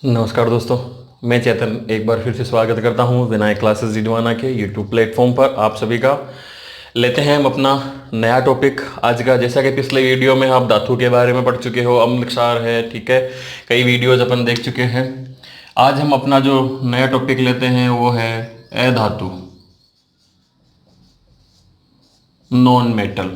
नमस्कार दोस्तों, मैं चेतन एक बार फिर से स्वागत करता हूं विनायक क्लासेस जिडवाना के यूट्यूब प्लेटफॉर्म पर। आप सभी का लेते हैं हम अपना नया टॉपिक आज का। जैसा कि पिछले वीडियो में आप धातु के बारे में पढ़ चुके हो, अम्ल क्षार है, ठीक है, कई वीडियोज अपन देख चुके हैं। आज हम अपना जो नया टॉपिक लेते हैं वो है अधातु, नॉन मेटल।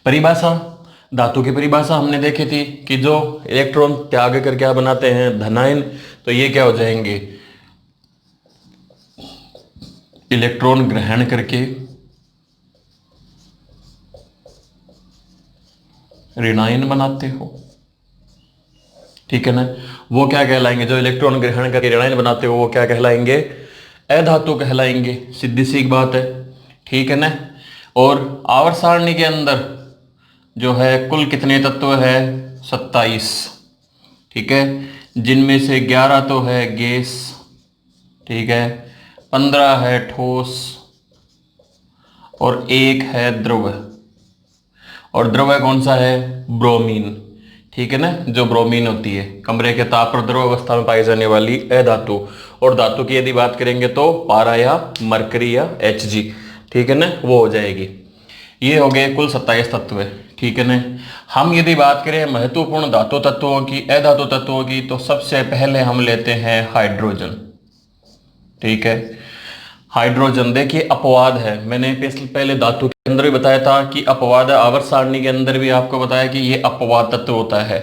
परिभाषा, धातु की परिभाषा हमने देखी थी कि जो इलेक्ट्रॉन त्याग कर क्या बनाते हैं, धनायन, तो ये क्या हो जाएंगे, इलेक्ट्रॉन ग्रहण करके ऋणायन बनाते हो, ठीक है ना। वो क्या कहलाएंगे, जो इलेक्ट्रॉन ग्रहण करके ऋणायन बनाते हो वो क्या कहलाएंगे, अधातु कहलाएंगे। सीधी सी बात है, ठीक है ना। और आवर्त सारणी के अंदर जो है कुल कितने तत्व है, 27, ठीक है, जिनमें से 11 तो है गैस, ठीक है, 15 है ठोस और 1 है द्रव। और द्रव कौन सा है, ब्रोमीन, ठीक है ना, जो ब्रोमीन होती है, कमरे के ताप पर द्रव अवस्था में पाई जाने वाली अधातु। और धातु की यदि बात करेंगे तो पारा या मरकरी या Hg, ठीक है ना, वो हो जाएगी। ये हो गए कुल 27 तत्व, ठीक है ना। हम यदि बात करें महत्वपूर्ण धातु तत्वों की, अधातु तत्वों की, तो सबसे पहले हम लेते हैं हाइड्रोजन, ठीक है। हाइड्रोजन देखिए अपवाद है, मैंने पहले धातु के अंदर भी बताया था कि अपवाद है, आवर्त सारणी के अंदर भी आपको बताया कि ये अपवाद तत्व होता है,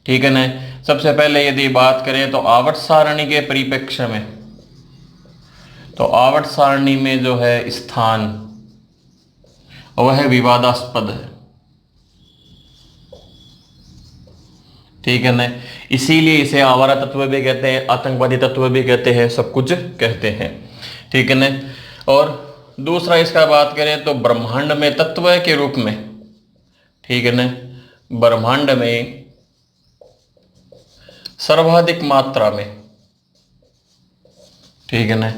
ठीक है ना। सबसे पहले यदि बात करें तो आवर्त सारणी के परिप्रेक्ष्य में, तो आवर्त सारणी में जो है स्थान वह विवादास्पद है, ठीक है ना। इसीलिए इसे आवारा तत्व भी कहते हैं, आतंकवादी तत्व भी कहते हैं, सब कुछ कहते हैं, ठीक है ना। और दूसरा इसका बात करें तो ब्रह्मांड में तत्व के रूप में, ठीक है ना, ब्रह्मांड में सर्वाधिक मात्रा में, ठीक है ना,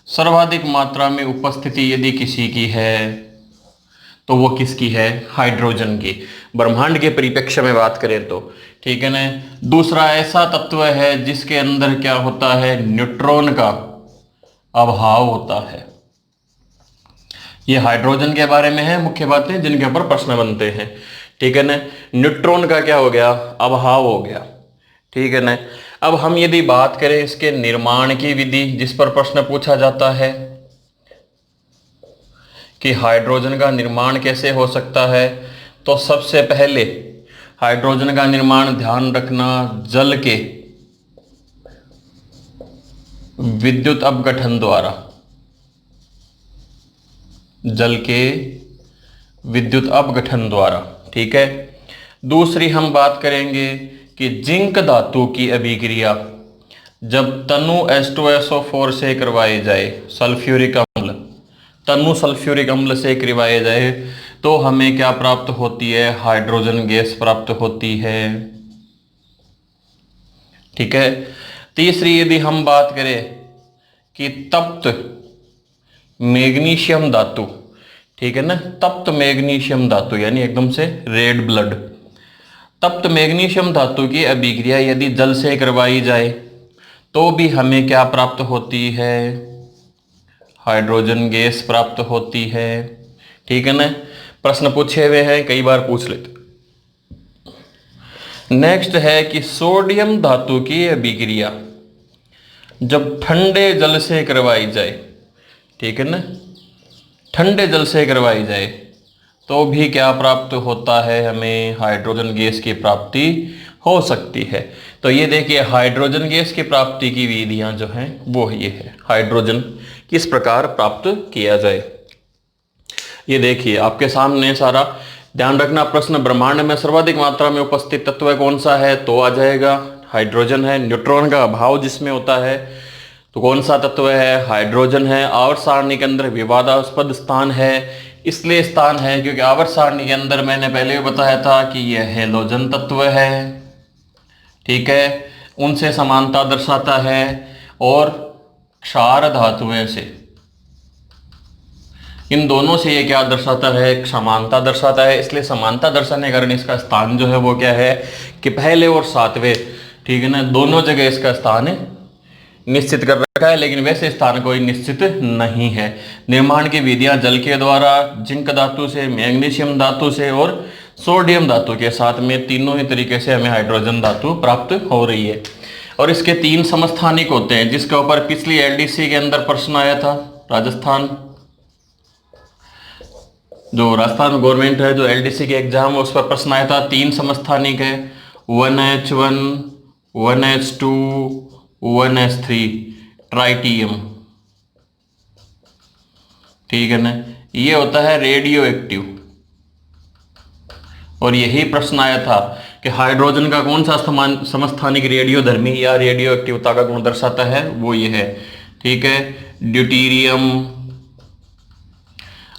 सर्वाधिक मात्रा में उपस्थिति यदि किसी की है तो वो किसकी है, हाइड्रोजन की, ब्रह्मांड के परिप्रेक्ष्य में बात करें तो, ठीक है ना। दूसरा ऐसा तत्व है जिसके अंदर क्या होता है, न्यूट्रॉन का अभाव होता है। ये हाइड्रोजन के बारे में है मुख्य बातें जिनके ऊपर प्रश्न बनते हैं, ठीक है ना। न्यूट्रॉन का क्या हो गया, अभाव हो गया, ठीक है ना। अब हम यदि बात करें इसके निर्माण की विधि, जिस पर प्रश्न पूछा जाता है कि हाइड्रोजन का निर्माण कैसे हो सकता है, तो सबसे पहले हाइड्रोजन का निर्माण ध्यान रखना, जल के विद्युत अपघटन द्वारा, जल के विद्युत अपघटन द्वारा, ठीक है। दूसरी हम बात करेंगे कि जिंक धातु की अभिक्रिया जब तनु H2SO4 से करवाई जाए, सल्फ्यूरिक अम्ल, तनु सल्फ्यूरिक अम्ल से करवाए जाए, तो हमें क्या प्राप्त होती है, हाइड्रोजन गैस प्राप्त होती है, ठीक है। तीसरी यदि हम बात करें कि तप्त मैग्नीशियम धातु, ठीक है ना, तप्त मैग्नीशियम धातु यानी एकदम से रेड ब्लड, तप्त मैग्नीशियम धातु की अभिक्रिया यदि जल से करवाई जाए तो भी हमें क्या प्राप्त होती है, हाइड्रोजन गैस प्राप्त होती है, ठीक है ना। प्रश्न पूछे हुए हैं, कई बार पूछ लेते। नेक्स्ट है कि सोडियम धातु की अभिक्रिया जब ठंडे जल से करवाई जाए, ठीक है ना, ठंडे जल से करवाई जाए तो भी क्या प्राप्त होता है, हमें हाइड्रोजन गैस की प्राप्ति हो सकती है। तो ये देखिए हाइड्रोजन गैस की प्राप्ति की विधियां जो हैं वो ये है, हाइड्रोजन किस प्रकार प्राप्त किया जाए। ये देखिए आपके सामने सारा, ध्यान रखना प्रश्न, ब्रह्मांड में सर्वाधिक मात्रा में उपस्थित तत्व कौन सा है, तो आ जाएगा हाइड्रोजन है। न्यूट्रॉन का अभाव जिसमें होता है तो कौन सा तत्व है, हाइड्रोजन है। आवर्त सारणी के अंदर विवादास्पद स्थान है, इसलिए स्थान है क्योंकि आवर्त सारणी के अंदर मैंने पहले भी बताया था कि यह हैलोजन तत्व है, ठीक है, उनसे समानता दर्शाता है। और क्षार धातुएं से इन दोनों से ये क्या दर्शाता है, एक समानता दर्शाता है। इसलिए समानता दर्शाने के कारण इसका स्थान जो है वो क्या है कि पहले और सातवें, ठीक है ना, दोनों जगह इसका स्थान निश्चित कर रखा है, लेकिन वैसे स्थान कोई निश्चित नहीं है। निर्माण की विधियां जल के द्वारा, जिंक धातु से, मैग्नीशियम धातु से और सोडियम धातु के साथ में, तीनों ही तरीके से हमें हाइड्रोजन धातु प्राप्त हो रही है। और इसके 3 समस्थानिक होते हैं, जिसके ऊपर पिछली एलडीसी के अंदर प्रश्न आया था। राजस्थान, जो राजस्थान गवर्नमेंट है, जो एलडीसी के एग्जाम है उस पर प्रश्न आया था। 3 समस्थानिक है, 1H1, 1H2, 1H3 ट्राइटियम, ठीक है ना, ये होता है रेडियो एक्टिव। और यही प्रश्न आया था कि हाइड्रोजन का कौन सा समस्थानिक रेडियोधर्मी या रेडियो एक्टिवता का गुण दर्शाता है, वो ये है, ठीक है, ड्यूटीरियम।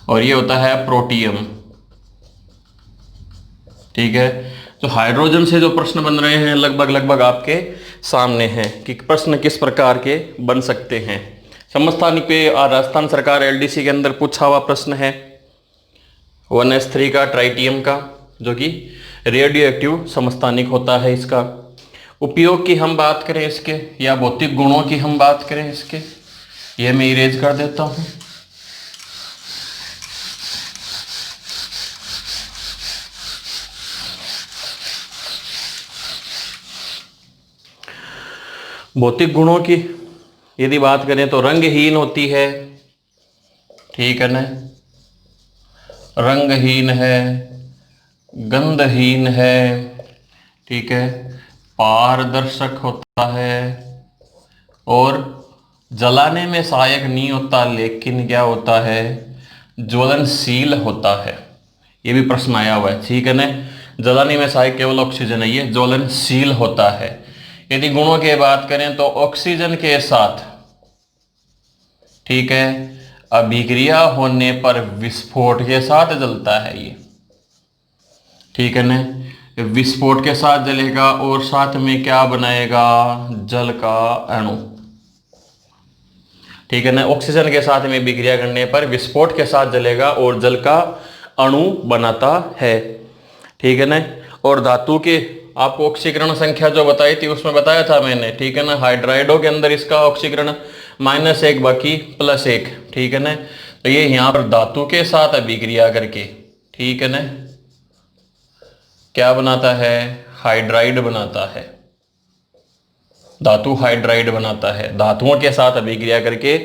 और ये होता है प्रोटियम, ठीक है। तो हाइड्रोजन से जो प्रश्न बन रहे हैं लगभग आपके सामने हैं कि प्रश्न किस प्रकार के बन सकते हैं। समस्थानिक पे राजस्थान सरकार एलडीसी के अंदर पूछा हुआ प्रश्न है 1S3 का, ट्राइटियम का, जो कि रेडियो एक्टिव समस्थानिक होता है। इसका उपयोग की हम बात करें इसके, या भौतिक गुणों की हम बात करें इसके, यह मैं इरेज कर देता हूं। भौतिक गुणों की यदि बात करें तो रंगहीन होती है, ठीक है ना, रंगहीन है, गंधहीन है, ठीक है, पारदर्शक होता है और जलाने में सहायक नहीं होता, लेकिन क्या होता है, ज्वलनशील होता है। ये भी प्रश्न आया हुआ है, ठीक है ना। जलाने में सहायक केवल ऑक्सीजन है, ये ज्वलनशील होता है। यदि गुणों की बात करें तो ऑक्सीजन के साथ, ठीक है, अभिक्रिया होने पर विस्फोट के साथ जलता है ये, ठीक है ना, विस्फोट के साथ जलेगा और साथ में क्या बनाएगा, जल का अणु, ठीक है ना। ऑक्सीजन के साथ में विक्रिया करने पर विस्फोट के साथ जलेगा और जल का अणु बनाता है, ठीक है ना। और धातु के आपको ऑक्सीकरण संख्या जो बताई थी उसमें बताया था मैंने, ठीक है ना, हाइड्राइडो के अंदर इसका ऑक्सीकरण -1 बाकी +1, ठीक है ना। तो ये यहाँ पर धातु के साथ अभिक्रिया करके, ठीक है ना, क्या बनाता है, हाइड्राइड बनाता है, धातु हाइड्राइड बनाता है। धातुओं के साथ अभिक्रिया करके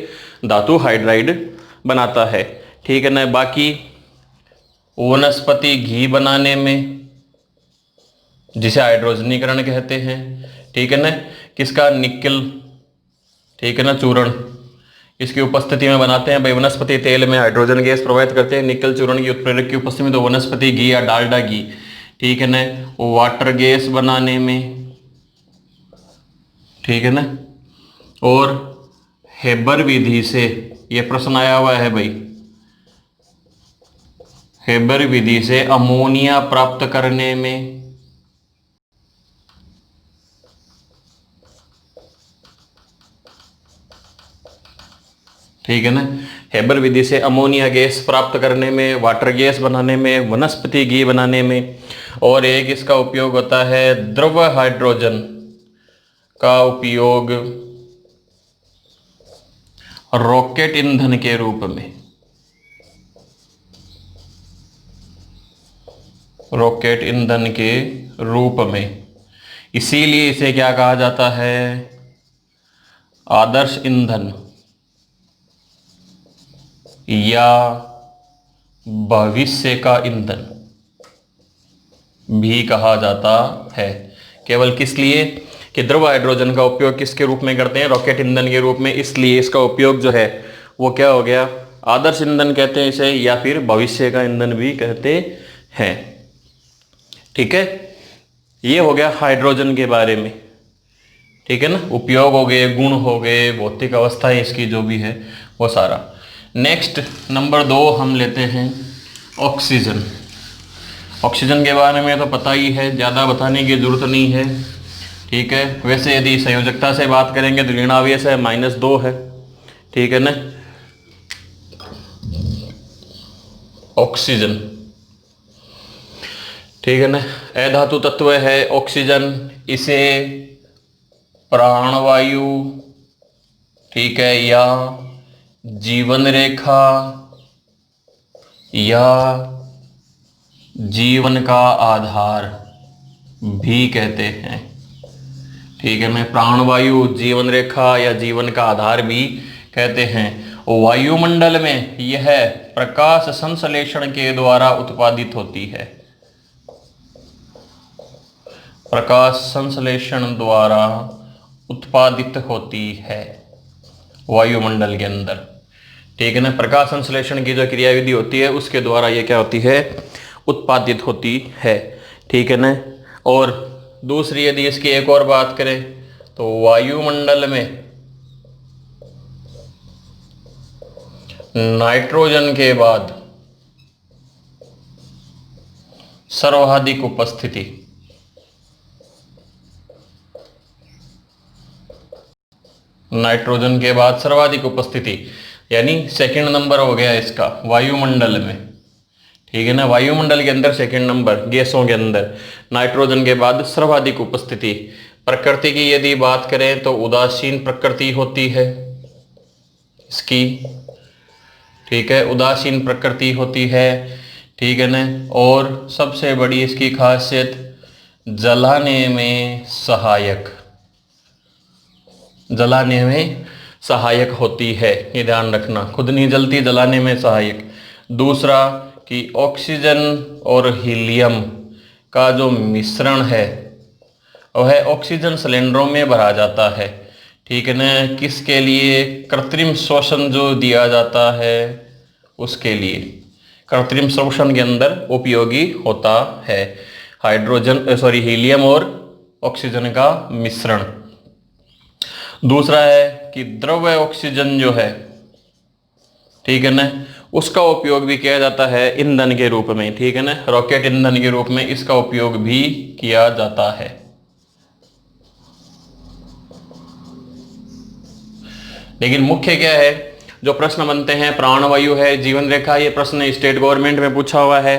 धातु हाइड्राइड बनाता है, ठीक है ना। बाकी वनस्पति घी बनाने में, जिसे हाइड्रोजनीकरण कहते हैं, ठीक है ना, किसका, निकल, ठीक है ना, चूर्ण, इसकी उपस्थिति में बनाते हैं। भाई वनस्पति तेल में हाइड्रोजन गैस प्रवाहित करते हैं, निकल चूर्ण की उत्प्रेरक की उपस्थिति में, तो वनस्पति घी या डालडा घी, ठीक है ना, वाटर गैस बनाने में, ठीक है ना। और हेबर विधि से, ये प्रश्न आया हुआ है भाई, हेबर विधि से अमोनिया प्राप्त करने में, ठीक है ना, हेबर विधि से अमोनिया गैस प्राप्त करने में, वाटर गैस बनाने में, वनस्पति घी बनाने में। और एक इसका उपयोग होता है द्रव हाइड्रोजन का उपयोग रॉकेट ईंधन के रूप में, रॉकेट ईंधन के रूप में। इसीलिए इसे क्या कहा जाता है, आदर्श ईंधन या भविष्य का ईंधन भी कहा जाता है। केवल किस लिए कि द्रव हाइड्रोजन का उपयोग किसके रूप में करते हैं, रॉकेट ईंधन के रूप में। इसलिए इसका उपयोग जो है वो क्या हो गया, आदर्श ईंधन कहते हैं इसे, या फिर भविष्य का ईंधन भी कहते हैं, ठीक है। ये हो गया हाइड्रोजन के बारे में, ठीक है ना। उपयोग हो गए, गुण हो गए, भौतिक अवस्थाएं इसकी जो भी है वो सारा। नेक्स्ट नंबर 2 हम लेते हैं ऑक्सीजन। ऑक्सीजन के बारे में तो पता ही है, ज़्यादा बताने की जरूरत नहीं है, ठीक है। वैसे यदि संयोजकता से बात करेंगे तो ऋणावेश है -2 है, ठीक है ना। ऑक्सीजन, ठीक है ना। अधातु तत्व है ऑक्सीजन, इसे प्राणवायु, ठीक है, या जीवन रेखा या जीवन का आधार भी कहते हैं, ठीक है ना। प्राणवायु, जीवन रेखा या जीवन का आधार भी कहते हैं। वायुमंडल में यह प्रकाश संश्लेषण के द्वारा उत्पादित होती है, प्रकाश संश्लेषण द्वारा उत्पादित होती है वायुमंडल के अंदर, ठीक है ना। प्रकाश संश्लेषण की जो क्रियाविधि होती है उसके द्वारा ये क्या होती है, उत्पादित होती है, ठीक है ना। और दूसरी यदि इसकी एक और बात करें तो वायुमंडल में नाइट्रोजन के बाद सर्वाधिक उपस्थिति, नाइट्रोजन के बाद सर्वाधिक उपस्थिति यानी सेकंड नंबर हो गया इसका वायुमंडल में, ठीक है ना। वायुमंडल के अंदर सेकंड नंबर गैसों के अंदर नाइट्रोजन के बाद सर्वाधिक उपस्थिति। प्रकृति की यदि बात करें तो उदासीन प्रकृति होती है इसकी, ठीक है, उदासीन प्रकृति होती है, ठीक है ना। और सबसे बड़ी इसकी खासियत जलाने में सहायक, जलाने में सहायक होती है, ये ध्यान रखना, खुद नहीं जलती, जलाने में सहायक। दूसरा कि ऑक्सीजन और हीलियम का जो मिश्रण है वह ऑक्सीजन सिलेंडरों में भरा जाता है, ठीक है ना। किसके लिए, कृत्रिम श्वसन जो दिया जाता है उसके लिए, कृत्रिम श्वसन के अंदर उपयोगी होता है हीलियम और ऑक्सीजन का मिश्रण। दूसरा है कि द्रव्य ऑक्सीजन जो है, ठीक है ना, उसका उपयोग भी किया जाता है ईंधन के रूप में, ठीक है ना, रॉकेट ईंधन के रूप में इसका उपयोग भी किया जाता है। लेकिन मुख्य क्या है, जो प्रश्न बनते हैं प्राणवायु है, जीवन रेखा, ये प्रश्न स्टेट गवर्नमेंट में पूछा हुआ है,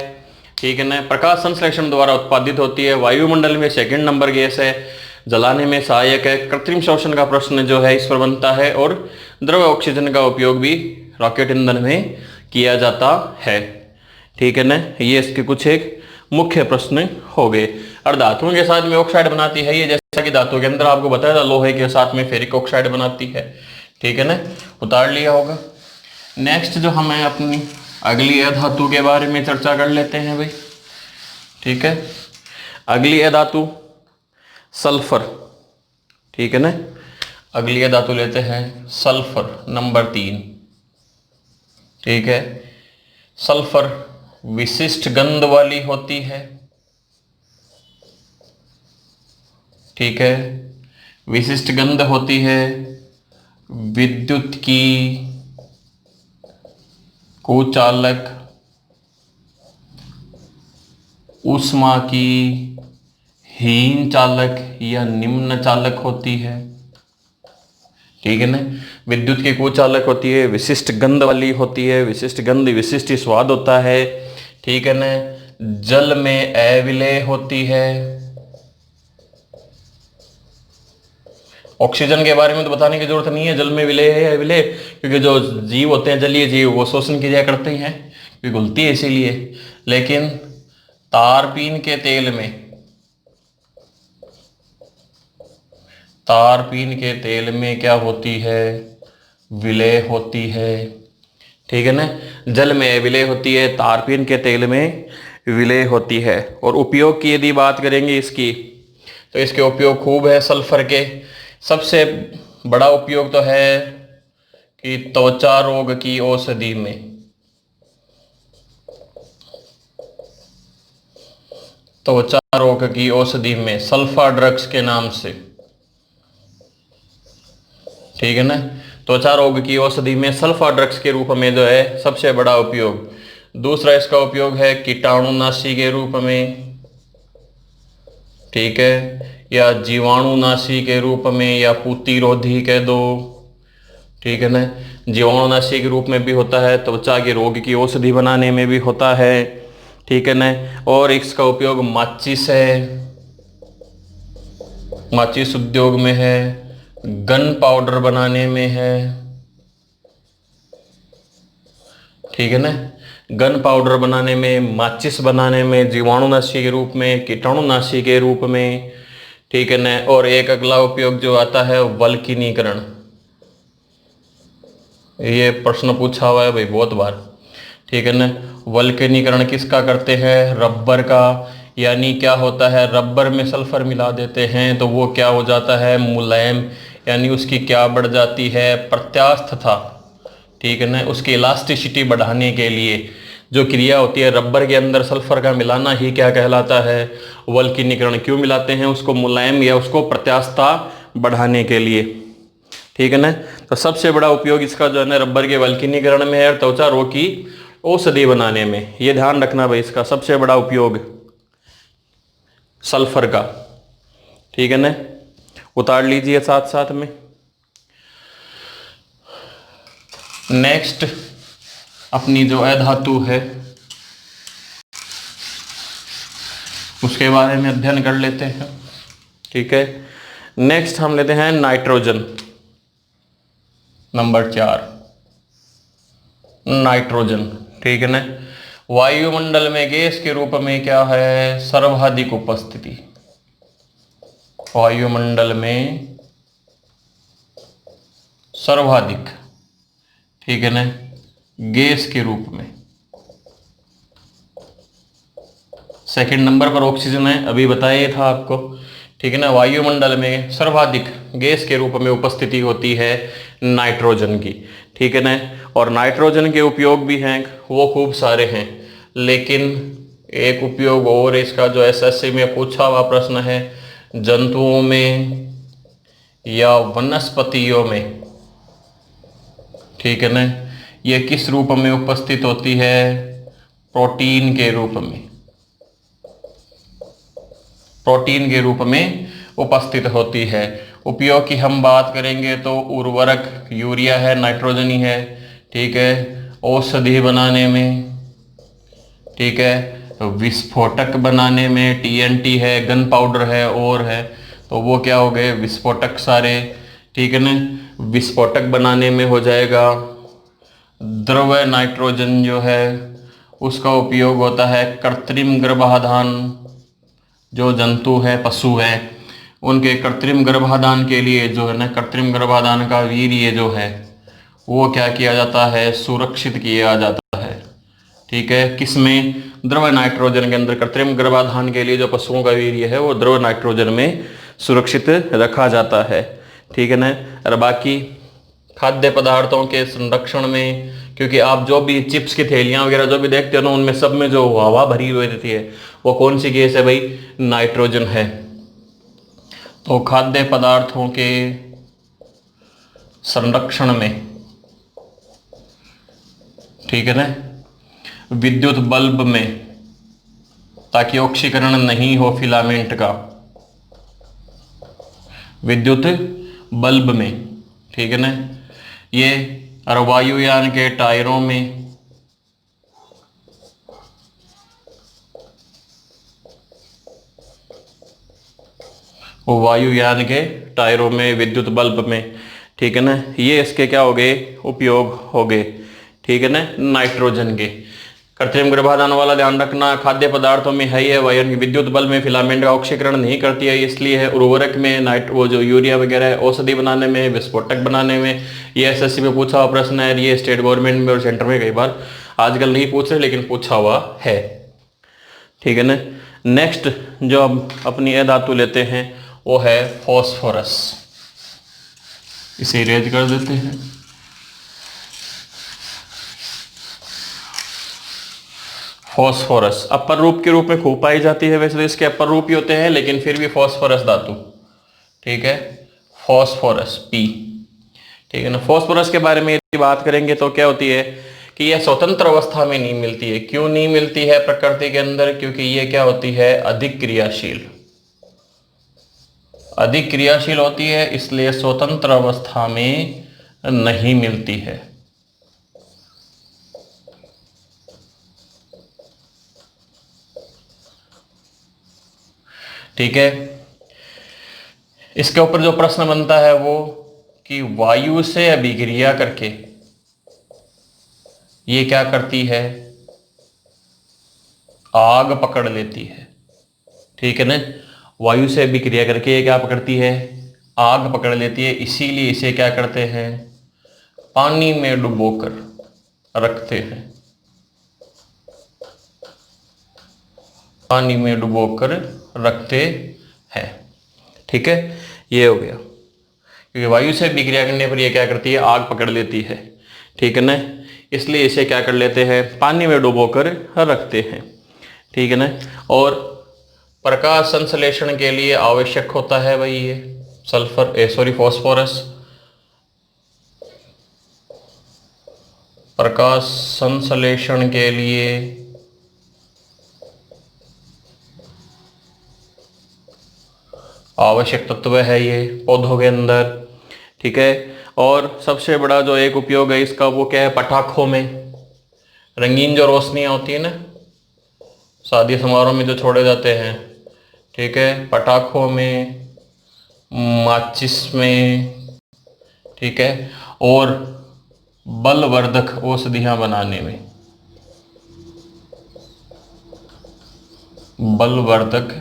ठीक है ना। प्रकाश संश्लेषण द्वारा उत्पादित होती है, वायुमंडल में सेकंड नंबर गैस है, जलाने में सहायक है, कृत्रिम श्वसन का प्रश्न जो है इस पर बनता है, और द्रव्य ऑक्सीजन का उपयोग भी रॉकेट ईंधन में किया जाता है, ठीक है ना। ये इसके कुछ एक मुख्य प्रश्न हो गए। और धातुओं के साथ में ऑक्साइड बनाती है ये, जैसा कि धातु के अंदर आपको बताया था लोहे के साथ में फेरिक ऑक्साइड बनाती है, ठीक है ना, उतार लिया होगा। नेक्स्ट जो हमें अपनी अगली अधातु के बारे में चर्चा कर लेते हैं भाई, ठीक है। अगली अधातु सल्फर, ठीक है ना। अगली अधातु लेते हैं सल्फर नंबर 3, ठीक है। सल्फर विशिष्ट गंध वाली होती है, ठीक है, विशिष्ट गंध होती है, विद्युत की कुचालक, ऊष्मा की हीन चालक या निम्न चालक होती है, ठीक है ना। विद्युत की कुचालक होती है, विशिष्ट गंध वाली होती है, विशिष्ट गंध विशिष्ट स्वाद होता है, ठीक है ना। जल में अविलेय होती है। ऑक्सीजन के बारे में तो बताने की जरूरत नहीं है, जल में विलेय है अविलेय, क्योंकि जो जीव होते हैं जलीय जीव वो शोषण क्रिया करते हैं, क्योंकि घुलती है इसीलिए। लेकिन तारपीन के तेल में, तारपीन के तेल में क्या होती है, विलेय होती है, ठीक है ना। जल में विलेय होती है, तारपीन के तेल में विलेय होती है। और उपयोग की यदि बात करेंगे इसकी, तो इसके उपयोग खूब है सल्फर के। सबसे बड़ा उपयोग तो है कि त्वचा रोग की औषधि में, त्वचा रोग की औषधि में सल्फा ड्रग्स के नाम से, ठीक है ना। त्वचा रोग की औषधि में सल्फा ड्रग्स के रूप में जो है सबसे बड़ा उपयोग। दूसरा इसका उपयोग है कीटाणुनाशी के रूप में, ठीक है, या जीवाणुनाशी के रूप में, या प्रतिरोधी कह दो, ठीक है ना। जीवाणुनाशी के रूप में भी होता है, त्वचा के रोग की औषधि बनाने में भी होता है, ठीक है ना। और इसका उपयोग माचिस है, माचिस उद्योग में है, गन पाउडर बनाने में है, ठीक है ना। गन पाउडर बनाने में, माचिस बनाने में, जीवाणुनाशी के रूप में, कीटाणुनाशी के रूप में, ठीक है ना। और एक अगला उपयोग जो आता है वल्कनीकरण, ये प्रश्न पूछा हुआ है भाई बहुत बार, ठीक है ना। वल्कनीकरण किसका करते हैं? रबर का। यानी क्या होता है, रबर में सल्फर मिला देते हैं तो वो क्या हो जाता है? मुलायम, यानी उसकी क्या बढ़ जाती है? प्रत्यास्थता, ठीक है ना। उसकी इलास्टिसिटी बढ़ाने के लिए जो क्रिया होती है, रबर के अंदर सल्फर का मिलाना ही क्या कहलाता है? वल्कनीकरण। क्यों मिलाते हैं उसको? मुलायम या उसको प्रत्यास्थता बढ़ाने के लिए, ठीक है ना। तो सबसे बड़ा उपयोग इसका जो है ना रबर के वल्कनीकरण में है और त्वचा रोग की औषधि बनाने में। ये ध्यान रखना भाई, इसका सबसे बड़ा उपयोग सल्फर का, ठीक है ना। उतार लीजिए साथ साथ में। नेक्स्ट अपनी जो अधातु है उसके बारे में अध्ययन कर लेते हैं, ठीक है। नेक्स्ट हम लेते हैं नाइट्रोजन, नंबर 4, नाइट्रोजन, ठीक है ना। वायुमंडल में गैस के रूप में क्या है? सर्वाधिक उपस्थिति। वायुमंडल में सर्वाधिक, ठीक है ना, गैस के रूप में। सेकंड नंबर पर ऑक्सीजन है, अभी बताया था आपको, ठीक है ना। वायुमंडल में सर्वाधिक गैस के रूप में उपस्थिति होती है नाइट्रोजन की, ठीक है ना। और नाइट्रोजन के उपयोग भी हैं, वो खूब सारे हैं, लेकिन एक उपयोग और इसका जो एसएससी में पूछा हुआ प्रश्न है, जंतुओं में या वनस्पतियों में, ठीक है ना, ये किस रूप में उपस्थित होती है? प्रोटीन के रूप में, प्रोटीन के रूप में उपस्थित होती है। उपयोग की हम बात करेंगे तो उर्वरक यूरिया है, नाइट्रोजन ही है, ठीक है। औषधि बनाने में, ठीक है। विस्फोटक बनाने में टीएनटी है, गन पाउडर है और है, तो वो क्या हो गए? विस्फोटक सारे, ठीक है ना। विस्फोटक बनाने में हो जाएगा। द्रव नाइट्रोजन जो है उसका उपयोग होता है कृत्रिम गर्भाधान, जो जंतु है, पशु है, उनके कृत्रिम गर्भाधान के लिए जो है ना, कृत्रिम गर्भाधान का वीर्य जो है वो क्या किया जाता है? सुरक्षित किया जाता है, ठीक है। किसमें? द्रव नाइट्रोजन के अंदर कृत्रिम गर्भाधान के लिए जो पशुओं का वीर्य है वो द्रव नाइट्रोजन में सुरक्षित रखा जाता है, ठीक है ना। और बाकी खाद्य पदार्थों के संरक्षण में, क्योंकि आप जो भी चिप्स की थैलियां वगैरह जो भी देखते हो ना, उनमें सब में जो हवा भरी हुई रहती है वो कौन सी गैस है भाई? नाइट्रोजन है। तो खाद्य पदार्थों के संरक्षण में, ठीक है ना, विद्युत बल्ब में, ताकि ऑक्सीकरण नहीं हो फिलामेंट का, विद्युत बल्ब में, ठीक है ना। ये और वायुयान के टायरों में, वायुयान के टायरों में, विद्युत बल्ब में, ठीक है ना। ये इसके क्या हो गए? उपयोग हो गए, ठीक है ना, नाइट्रोजन के। कृत्रिम गर्भाधान वाला ध्यान रखना, खाद्य पदार्थों में है ये वायु, विद्युत बल्ब में फिलामेंट का ऑक्सीकरण नहीं करती है, इसलिए है। उर्वरक में नाइट वो जो यूरिया वगैरह है, औषधि बनाने में, विस्फोटक बनाने में। ये एसएससी में पूछा हुआ प्रश्न है, ये स्टेट गवर्नमेंट में और सेंटर में कई बार, आजकल नहीं पूछ रहे लेकिन पूछा हुआ है, ठीक है ना। नेक्स्ट जो हम अपनी अधातु लेते हैं वो है फॉस्फोरस। इसे इरेज कर देते हैं। फॉस्फोरस अपर रूप के रूप में खूब पाई जाती है, वैसे तो इसके अपर रूप ही होते हैं, लेकिन फिर भी फॉस्फोरस धातु, ठीक है, फॉस्फोरस पी, ठीक है ना। फॉस्फोरस के बारे में यदि बात करेंगे तो क्या होती है कि यह स्वतंत्र अवस्था में नहीं मिलती है। क्यों नहीं मिलती है प्रकृति के अंदर? क्योंकि ये क्या होती है? अधिक क्रियाशील, अधिक क्रियाशील होती है, इसलिए स्वतंत्र अवस्था में नहीं मिलती है। ठीक है, इसके ऊपर जो प्रश्न बनता है वो कि वायु से अभिक्रिया करके ये क्या करती है, आग पकड़ लेती है। ठीक है ना, वायु से अभिक्रिया करके ये क्या पकड़ती है, आग पकड़ लेती है। इसीलिए इसे क्या करते हैं, पानी में डुबोकर रखते हैं, पानी में डुबोकर रखते हैं। ठीक है, ये हो गया, क्योंकि वायु से अभिक्रिया करने पर ये क्या करती है, आग पकड़ लेती है। ठीक है ना, इसलिए इसे क्या कर लेते हैं, पानी में डुबोकर रखते हैं। ठीक है ना, और प्रकाश संश्लेषण के लिए आवश्यक होता है भाई ये फॉस्फोरस। प्रकाश संश्लेषण के लिए आवश्यक तत्व है ये पौधों के अंदर। ठीक है, और सबसे बड़ा जो एक उपयोग है इसका वो क्या है, पटाखों में रंगीन जो रोशनियाँ होती है ना, शादी समारोह में जो छोड़े जाते हैं। ठीक है, पटाखों में, माचिस में। ठीक है, और बलवर्धक औषधियाँ बनाने में, बलवर्धक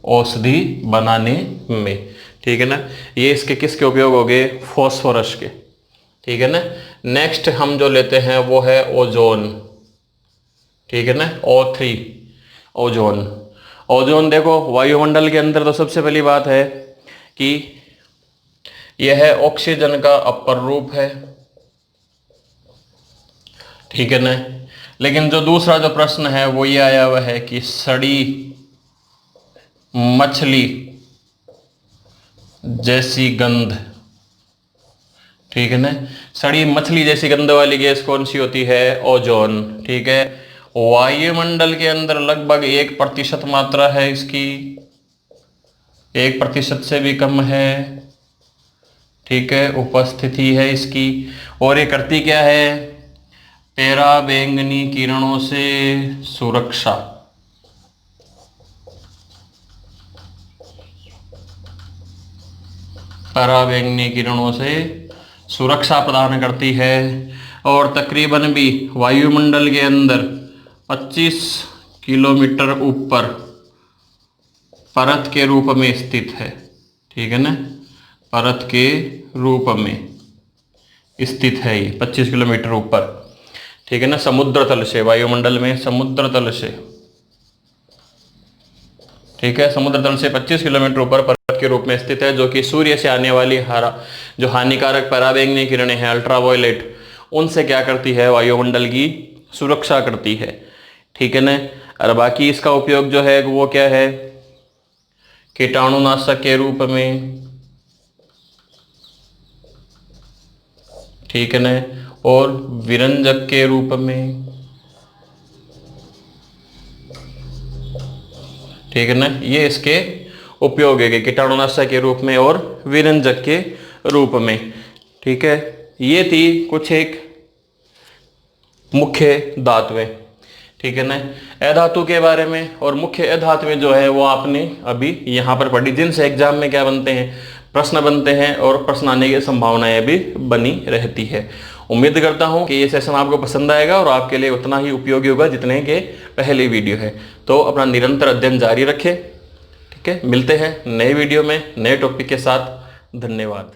औषधि बनाने में। ठीक है ना, ये इसके किसके उपयोग हो गए, फॉस्फोरस के। ठीक है ना, नेक्स्ट हम जो लेते हैं वो है ओजोन। ठीक है ना, O3 ओजोन। ओजोन देखो वायुमंडल के अंदर तो सबसे पहली बात है कि यह ऑक्सीजन का अपर रूप है। ठीक है ना, लेकिन जो दूसरा जो प्रश्न है वो ये आया हुआ है कि सड़ी मछली जैसी गंध। ठीक है ना, सड़ी मछली जैसी गंध वाली गैस कौन सी होती है, ओजोन। ठीक है, वायुमंडल के अंदर लगभग 1% मात्रा है इसकी, 1% से भी कम है। ठीक है, उपस्थिति है इसकी, और ये करती क्या है, पराबैंगनी किरणों से सुरक्षा। पराबैंगनी किरणों से सुरक्षा प्रदान करती है, और तकरीबन भी वायुमंडल के अंदर 25 किलोमीटर ऊपर परत के रूप में स्थित है। ठीक है ना, परत के रूप में स्थित है ये 25 किलोमीटर ऊपर। ठीक है ना, समुद्र तल से, वायुमंडल में समुद्र तल से। ठीक है, समुद्र तल से 25 किलोमीटर ऊपर परत के रूप में स्थित है, जो कि सूर्य से आने वाली जो हानिकारक पराबैंगनी किरणें हैं, अल्ट्रावायलेट, उनसे क्या करती है, वायुमंडल की सुरक्षा करती है। ठीक है ना, और बाकी इसका उपयोग जो है वो क्या है, कीटाणुनाशक के रूप में। ठीक है ना, और विरंजक के रूप में। ठीक है ना, ये इसके उपयोग है, कीटाणुनाशक के रूप में और विरंजक के रूप में। ठीक है, ये थी कुछ एक मुख्य धातुएं। ठीक है ना, अधातु के बारे में और मुख्य अधातुएं जो है वो आपने अभी यहाँ पर पढ़ी, जिनसे एग्जाम में क्या बनते हैं, प्रश्न बनते हैं, और प्रश्न आने की संभावनाएं भी बनी रहती है। उम्मीद करता हूँ कि ये सेशन आपको पसंद आएगा और आपके लिए उतना ही उपयोगी होगा जितने के पहले वीडियो है। तो अपना निरंतर अध्ययन जारी रखें। ठीक है, मिलते हैं नए वीडियो में नए टॉपिक के साथ। धन्यवाद।